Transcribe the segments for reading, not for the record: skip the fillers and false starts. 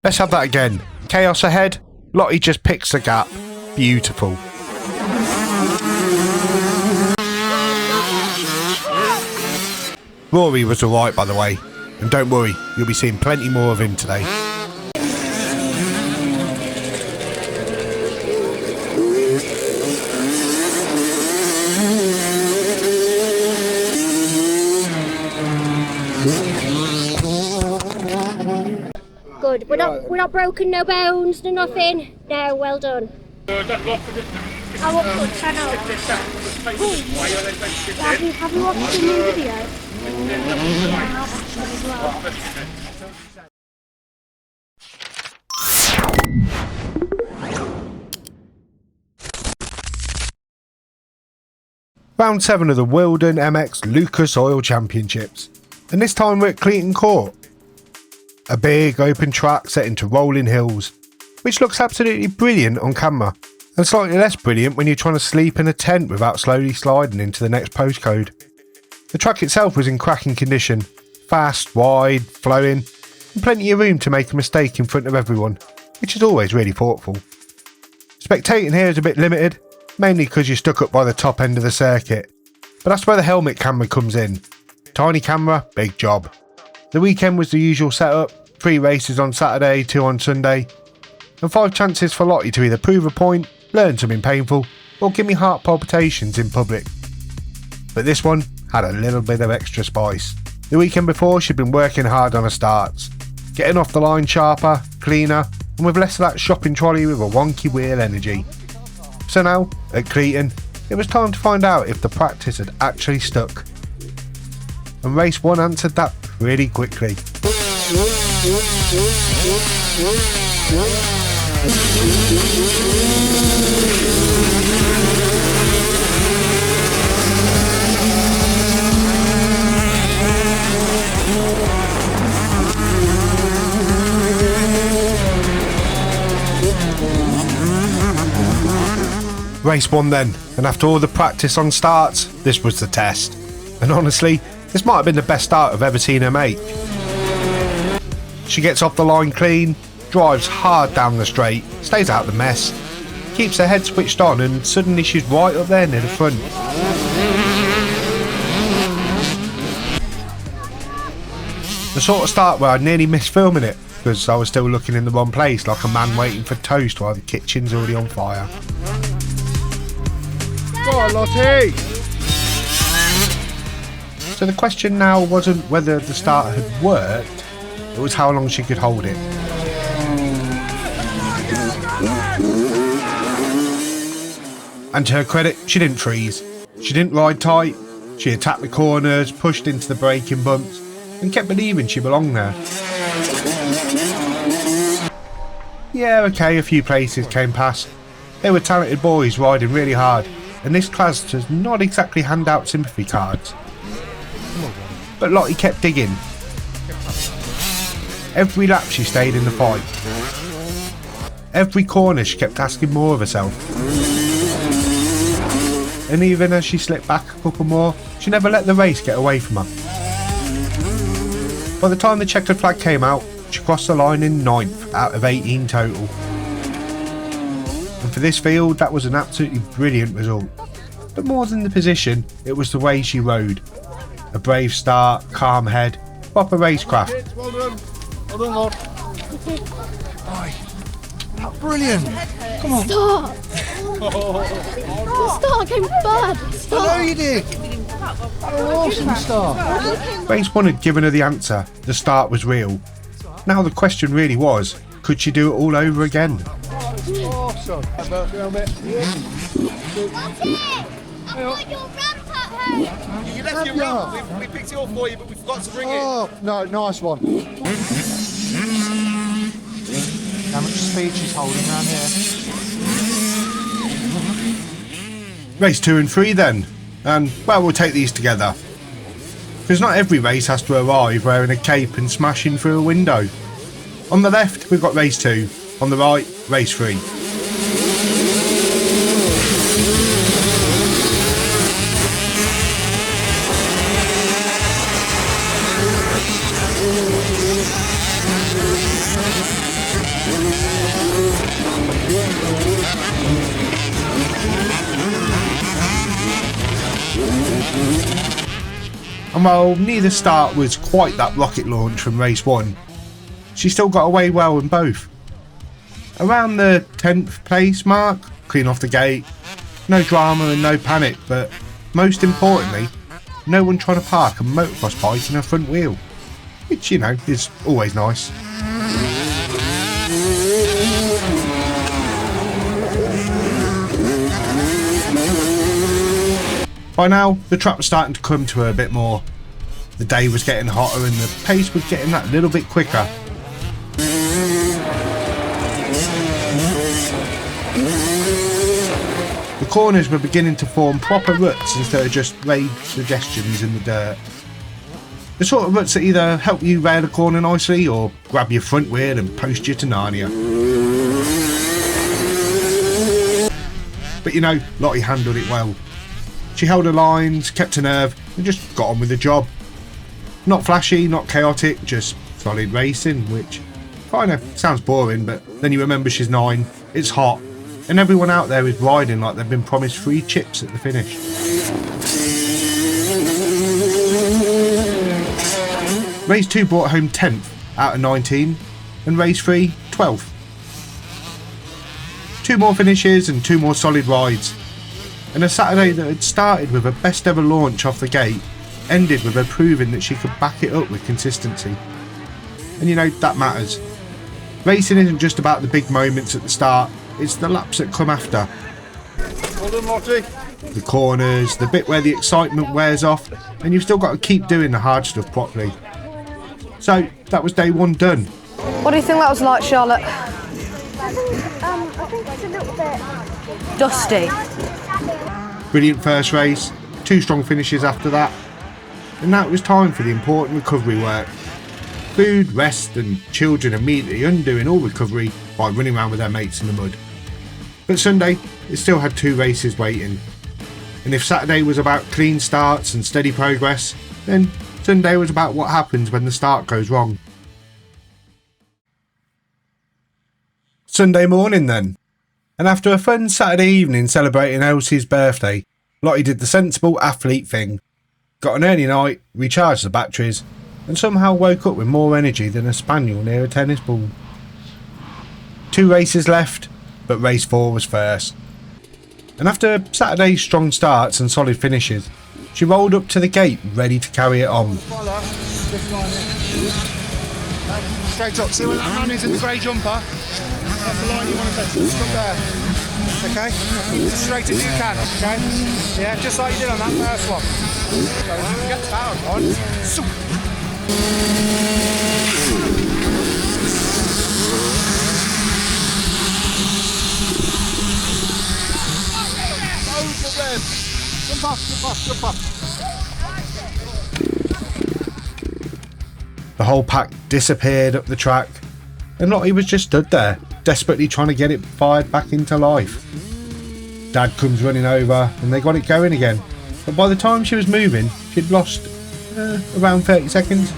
Let's have that again. Chaos ahead. Lottie just picks the gap. Beautiful. Rory was alright, by the way. And don't worry, you'll be seeing plenty more of him today. Good. We're not broken, no bones, no nothing. No, well done. Have you watched the new video? Round 7 of the Wilden MXC Lucas Oil Championships, and this time we're at Cleeton Court. A big open track set into rolling hills, which looks absolutely brilliant on camera, and slightly less brilliant when you're trying to sleep in a tent without slowly sliding into the next postcode. The track itself was in cracking condition, fast, wide, flowing, and plenty of room to make a mistake in front of everyone, which is always really thoughtful. Spectating here is a bit limited, mainly because you're stuck up by the top end of the circuit, but that's where the helmet camera comes in. Tiny camera, big job. The weekend was the usual setup, 3 races on Saturday, 2 on Sunday, and 5 chances for Lottie to either prove a point, learn something painful, or give me heart palpitations in public. But this one had a little bit of extra spice. The weekend before she'd been working hard on her starts, getting off the line sharper, cleaner, and with less of that shopping trolley with a wonky wheel energy. So now, at Cleeton, it was time to find out if the practice had actually stuck. And race 1 answered that pretty quickly. Race 1 then, and after all the practice on starts, this was the test. And honestly, this might have been the best start I've ever seen her make. She gets off the line clean, drives hard down the straight, stays out of the mess, keeps her head switched on, and suddenly she's right up there near the front. The sort of start where I nearly missed filming it, because I was still looking in the wrong place like a man waiting for toast while the kitchen's already on fire. Go on, Lottie! So the question now wasn't whether the start had worked, it was how long she could hold it. And to her credit, she didn't freeze. She didn't ride tight, she attacked the corners, pushed into the braking bumps, and kept believing she belonged there. Yeah, okay, a few places came past. They were talented boys riding really hard, and this class does not exactly hand out sympathy cards. But Lottie kept digging. Every lap she stayed in the fight. Every corner she kept asking more of herself. And even as she slipped back a couple more, she never let the race get away from her. By the time the checkered flag came out, she crossed the line in 9th out of 18 total. And for this field, that was an absolutely brilliant result. But more than the position, it was the way she rode. A brave start, calm head, proper racecraft. Well done. Well done, Lord. Brilliant. Come on. Stop! Start came third. I know you did. Awesome start. Race 1 had given her the answer. The start was real. Now the question really was, could she do it all over again? Awesome. I've got your ramp at home. You left your ramp. We picked it up for you, but we forgot to bring it. Oh, no, nice one. How much speed she's holding around here? Race 2 and 3 then. And, well, we'll take these together. Because not every race has to arrive wearing a cape and smashing through a window. On the left, we've got race 2. On the right, race 3. And while neither start was quite that rocket launch from race 1, she still got away well in both. Around the 10th place mark, clean off the gate, no drama and no panic, but most importantly, no one trying to park a motocross bike in her front wheel, which, you know, is always nice. By now, the track was starting to come to her a bit more. The day was getting hotter and the pace was getting that little bit quicker. The corners were beginning to form proper ruts instead of just vague suggestions in the dirt. The sort of ruts that either help you rail a corner nicely or grab your front wheel and post you to Narnia. But you know, Lottie handled it well. She held her lines, kept her nerve, and just got on with the job. Not flashy, not chaotic, just solid racing, which kinda sounds boring, but then you remember she's 9, it's hot, and everyone out there is riding like they've been promised free chips at the finish. Race 2 brought home 10th out of 19, and race 3, 12th. 2 more finishes and 2 more solid rides. And a Saturday that had started with her best ever launch off the gate ended with her proving that she could back it up with consistency. And you know, that matters. Racing isn't just about the big moments at the start, it's the laps that come after. Well done, Lottie. The corners, the bit where the excitement wears off, and you've still got to keep doing the hard stuff properly. So, that was day 1 done. What do you think that was like, Charlotte? I think it's a little bit Dusty. Brilliant first race, 2 strong finishes after that, and now it was time for the important recovery work. Food, rest and children immediately undoing all recovery by running around with their mates in the mud. But Sunday, it still had 2 races waiting, and if Saturday was about clean starts and steady progress, then Sunday was about what happens when the start goes wrong. Sunday morning then. And after a fun Saturday evening celebrating Elsie's birthday, Lottie did the sensible athlete thing. Got an early night, recharged the batteries, and somehow woke up with more energy than a spaniel near a tennis ball. 2 races left, but race 4 was first. And after Saturday's strong starts and solid finishes, she rolled up to the gate ready to carry it on. Straight up. See where that man is in the grey jumper? That's the line you want to touch. Stop there. Okay? Keep as straight as you can, okay? Yeah, just like you did on that first one. So if you can get the power on. Over them. Jump off, jump off, jump off. The whole pack disappeared up the track, and Lottie was just stood there, desperately trying to get it fired back into life. Dad comes running over, and they got it going again, but by the time she was moving, she'd lost around 30 seconds.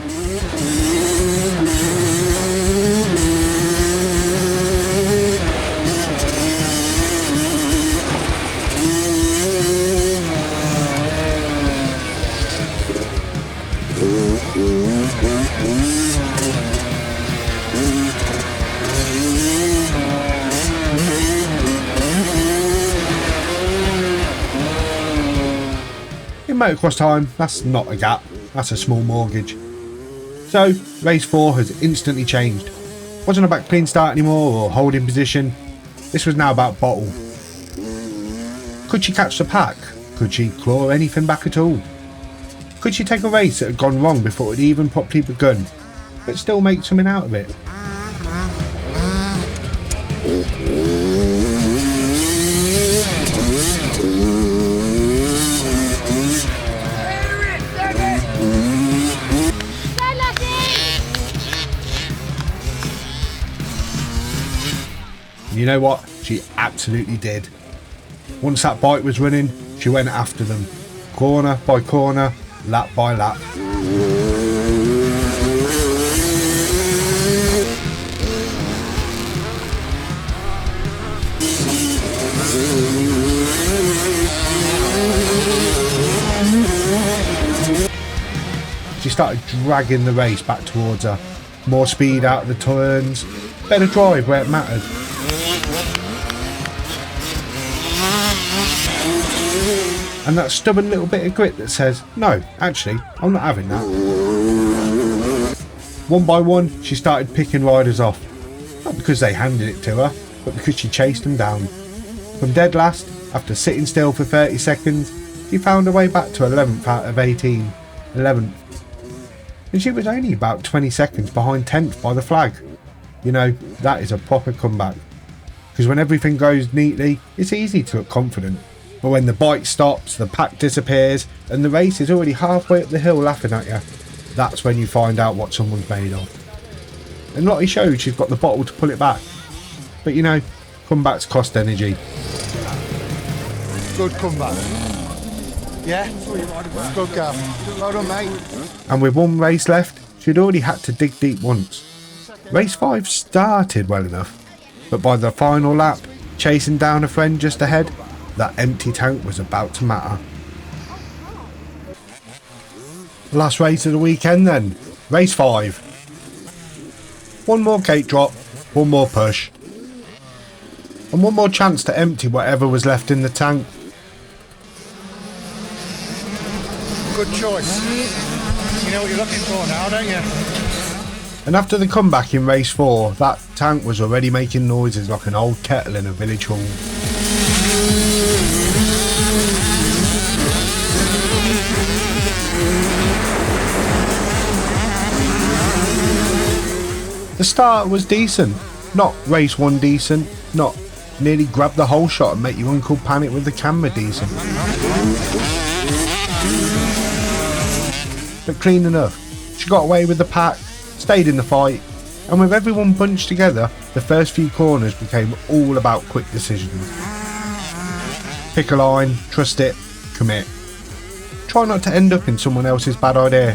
In motocross time, that's not a gap, that's a small mortgage. So, race 4 has instantly changed. Wasn't about clean start anymore or holding position, this was now about bottle. Could she catch the pack? Could she claw anything back at all? Could she take a race that had gone wrong before it had even properly begun, but still make something out of it? You know what? She absolutely did. Once that bike was running, she went after them, corner by corner, lap by lap. she started dragging the race back towards her. More speed out of the turns, better drive where it mattered. And that stubborn little bit of grit that says, no, actually, I'm not having that. One by one, she started picking riders off. Not because they handed it to her, but because she chased them down. From dead last, after sitting still for 30 seconds, she found her way back to 11th out of 18. 11th. And she was only about 20 seconds behind 10th by the flag. You know, that is a proper comeback. Because when everything goes neatly, it's easy to look confident. But when the bike stops, the pack disappears, and the race is already halfway up the hill laughing at you, that's when you find out what someone's made of. And Lottie showed she's got the bottle to pull it back. But you know, comebacks cost energy. Good comeback. Yeah? Good girl. Well done, mate. And with one race left, she'd already had to dig deep once. Race 5 started well enough, but by the final lap, chasing down a friend just ahead, that empty tank was about to matter. Last race of the weekend then, race 5. One more gate drop, one more push, and one more chance to empty whatever was left in the tank. Good choice. You know what you're looking for now, don't you? And after the comeback in race 4, that tank was already making noises like an old kettle in a village hall. The start was decent, not race 1 decent, not nearly grab the whole shot and make your uncle panic with the camera decent. But clean enough. She got away with the pack, stayed in the fight, and with everyone bunched together, the first few corners became all about quick decisions. Pick a line, trust it, commit. Try not to end up in someone else's bad idea.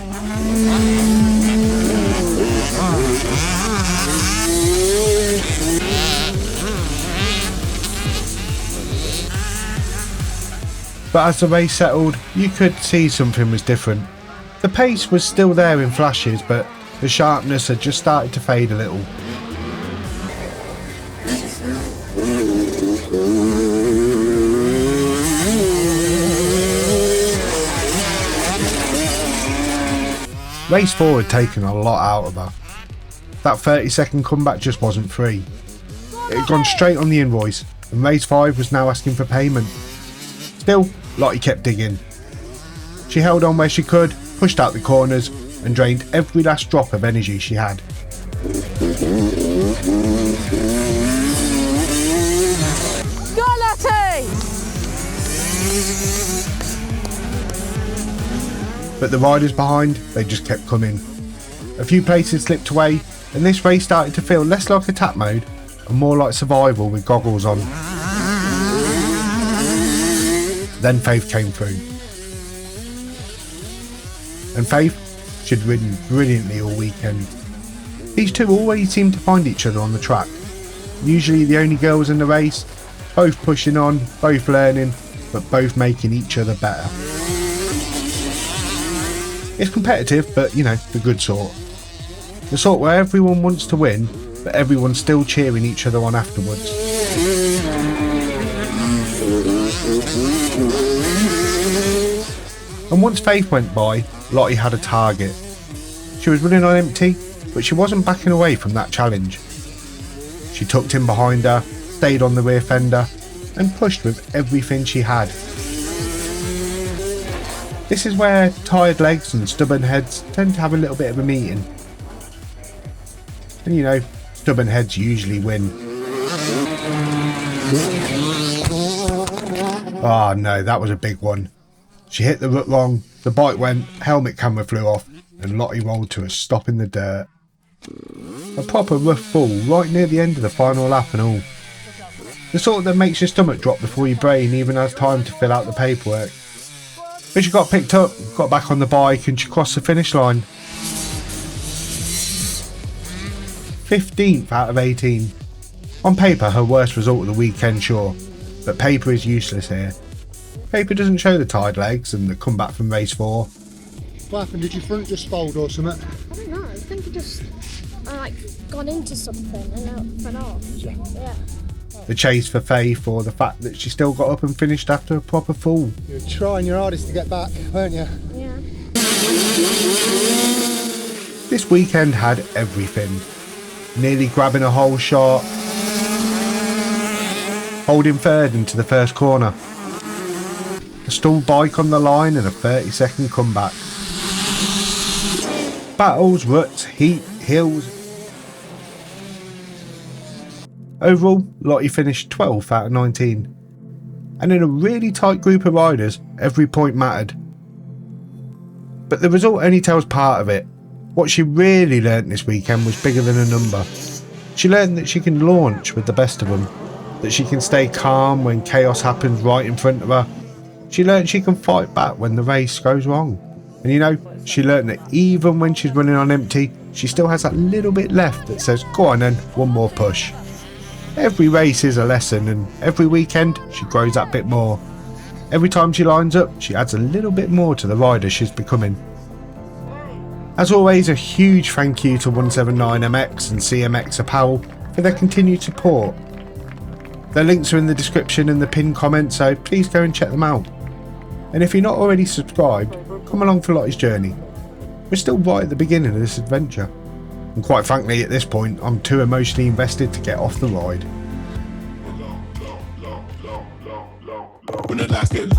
But as the race settled, you could see something was different. The pace was still there in flashes, but the sharpness had just started to fade a little. Race 4 had taken a lot out of her. That 30-second comeback just wasn't free. It had gone straight on the invoice, and race 5 was now asking for payment. Still, Lottie kept digging. She held on where she could, pushed out the corners, and drained every last drop of energy she had. Go, Lottie! But the riders behind, they just kept coming. A few places slipped away, and this race started to feel less like attack mode and more like survival with goggles on. Then Faith came through. And Faith, she'd ridden brilliantly all weekend. These two always seemed to find each other on the track. Usually the only girls in the race, both pushing on, both learning, but both making each other better. It's competitive, but you know, the good sort. The sort where everyone wants to win, but everyone's still cheering each other on afterwards. And once Faith went by, Lottie had a target. She was running on empty, but she wasn't backing away from that challenge. She tucked in behind her, stayed on the rear fender, and pushed with everything she had. This is where tired legs and stubborn heads tend to have a little bit of a meeting. And you know, stubborn heads usually win. Oh no, that was a big one. She hit the rut wrong, the bike went, helmet camera flew off, and Lottie rolled to a stop in the dirt. A proper rough fall right near the end of the final lap and all. The sort that makes your stomach drop before your brain even has time to fill out the paperwork. But she got picked up, got back on the bike, and she crossed the finish line. 15th out of 18. On paper, her worst result of the weekend, sure, but paper is useless here. Paper doesn't show the tired legs and the comeback from race 4. What happened? Did your front just fold or something? I don't know. I think it just gone into something and now it fell off. Yeah. The chase for Faith, or the fact that she still got up and finished after a proper fall. You were trying your hardest to get back, weren't you? Yeah. This weekend had everything. Nearly grabbing a whole shot, holding third into the first corner, a stalled bike on the line and a 30-second comeback. Battles, ruts, heat, hills. Overall, Lottie finished 12th out of 19. And in a really tight group of riders, every point mattered. But the result only tells part of it. What she really learnt this weekend was bigger than a number. She learnt that she can launch with the best of them, that she can stay calm when chaos happens right in front of her. She learnt she can fight back when the race goes wrong. And you know, she learnt that even when she's running on empty, she still has that little bit left that says, go on then, one more push. Every race is a lesson, and every weekend she grows that bit more. Every time she lines up, she adds a little bit more to the rider she's becoming. As always, a huge thank you to 179MX and CMX Apparel for their continued support. Their links are in the description and the pinned comment, so please go and check them out. And if you're not already subscribed, come along for Lottie's journey. We're still right at the beginning of this adventure. And quite frankly, at this point, I'm too emotionally invested to get off the ride. When the lights get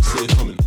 see it coming.